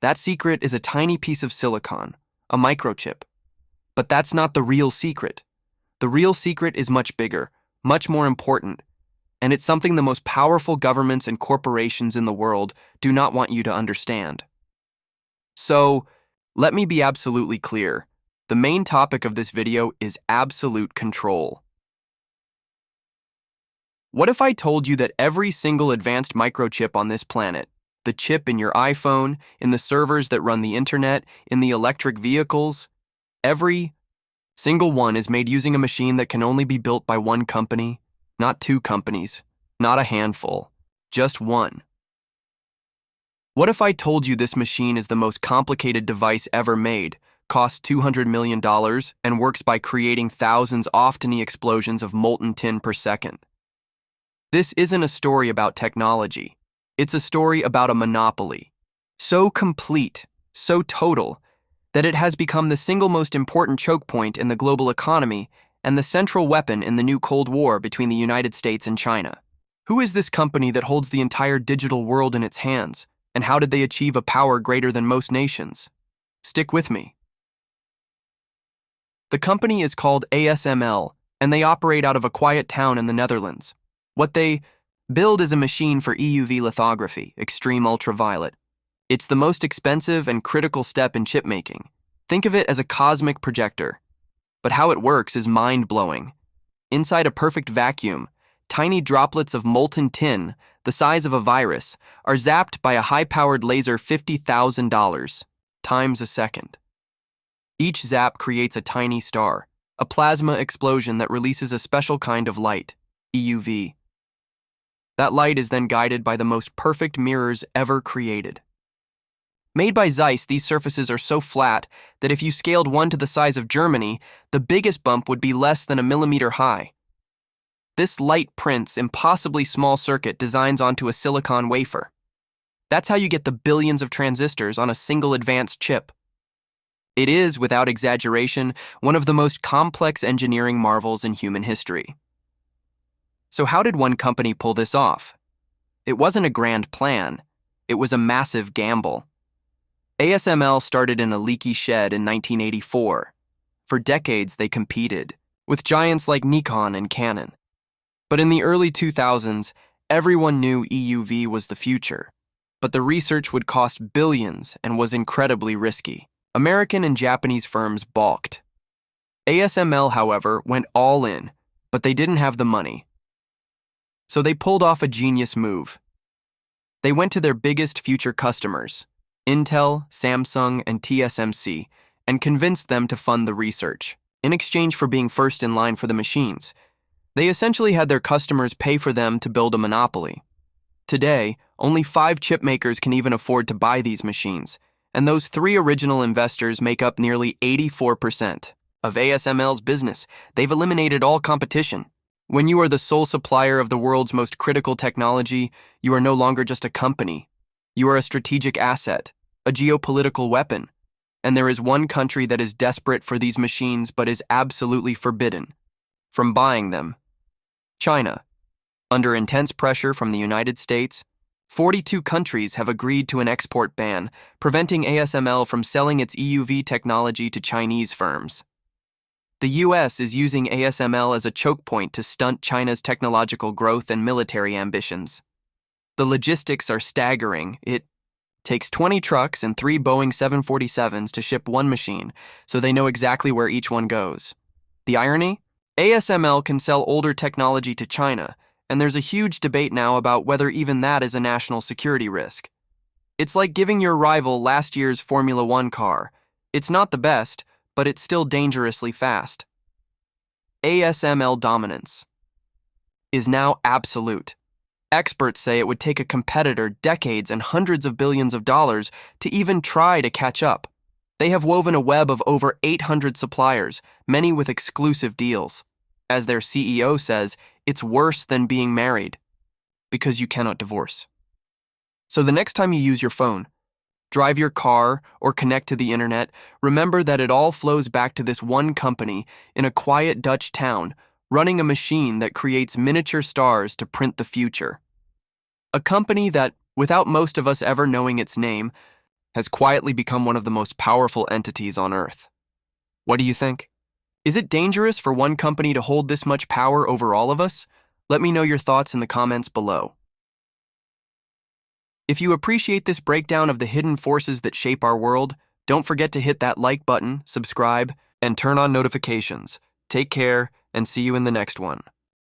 That secret is a tiny piece of silicon, a microchip. But that's not the real secret. The real secret is much bigger, much more important, and it's something the most powerful governments and corporations in the world do not want you to understand. So, let me be absolutely clear. The main topic of this video is absolute control. What if I told you that every single advanced microchip on this planet, the chip in your iPhone, in the servers that run the internet, in the electric vehicles, every single one is made using a machine that can only be built by one company, not two companies, not a handful, just one? What if I told you this machine is the most complicated device ever made, costs $200 million, and works by creating thousands of tiny explosions of molten tin per second? This isn't a story about technology. It's a story about a monopoly. So complete, so total, that it has become the single most important choke point in the global economy and the central weapon in the new Cold War between the United States and China. Who is this company that holds the entire digital world in its hands, and how did they achieve a power greater than most nations? Stick with me. The company is called ASML, and they operate out of a quiet town in the Netherlands. What they build is a machine for EUV lithography, extreme ultraviolet. It's the most expensive and critical step in chip making. Think of it as a cosmic projector. But how it works is mind-blowing. Inside a perfect vacuum, tiny droplets of molten tin, the size of a virus, are zapped by a high-powered laser 50,000 times a second. Each zap creates a tiny star, a plasma explosion that releases a special kind of light, EUV. That light is then guided by the most perfect mirrors ever created. Made by Zeiss, these surfaces are so flat that if you scaled one to the size of Germany, the biggest bump would be less than a millimeter high. This light prints impossibly small circuit designs onto a silicon wafer. That's how you get the billions of transistors on a single advanced chip. It is, without exaggeration, one of the most complex engineering marvels in human history. So how did one company pull this off? It wasn't a grand plan. It was a massive gamble. ASML started in a leaky shed in 1984. For decades, they competed, with giants like Nikon and Canon. But in the early 2000s, everyone knew EUV was the future. But the research would cost billions and was incredibly risky. American and Japanese firms balked. ASML, however, went all in, but they didn't have the money. So they pulled off a genius move. They went to their biggest future customers, Intel, Samsung, and TSMC, and convinced them to fund the research. In exchange for being first in line for the machines, they essentially had their customers pay for them to build a monopoly. Today, only 5 chip makers can even afford to buy these machines, and those 3 original investors make up nearly 84% of ASML's business. They've eliminated all competition. When you are the sole supplier of the world's most critical technology, you are no longer just a company. You are a strategic asset, a geopolitical weapon. And there is one country that is desperate for these machines but is absolutely forbidden from buying them: China. Under intense pressure from the United States, 42 countries have agreed to an export ban, preventing ASML from selling its EUV technology to Chinese firms. The US is using ASML as a choke point to stunt China's technological growth and military ambitions. The logistics are staggering. It takes 20 trucks and 3 Boeing 747s to ship one machine, so they know exactly where each one goes. The irony? ASML can sell older technology to China, and there's a huge debate now about whether even that is a national security risk. It's like giving your rival last year's Formula One car. It's not the best, but it's still dangerously fast. ASML dominance is now absolute. Experts say it would take a competitor decades and hundreds of billions of dollars to even try to catch up. They have woven a web of over 800 suppliers, many with exclusive deals. As their CEO says, it's worse than being married, because you cannot divorce. So the next time you use your phone, drive your car, or connect to the internet, remember that it all flows back to this one company in a quiet Dutch town, running a machine that creates miniature stars to print the future. A company that, without most of us ever knowing its name, has quietly become one of the most powerful entities on Earth. What do you think? Is it dangerous for one company to hold this much power over all of us? Let me know your thoughts in the comments below. If you appreciate this breakdown of the hidden forces that shape our world, don't forget to hit that like button, subscribe, and turn on notifications. Take care, and see you in the next one.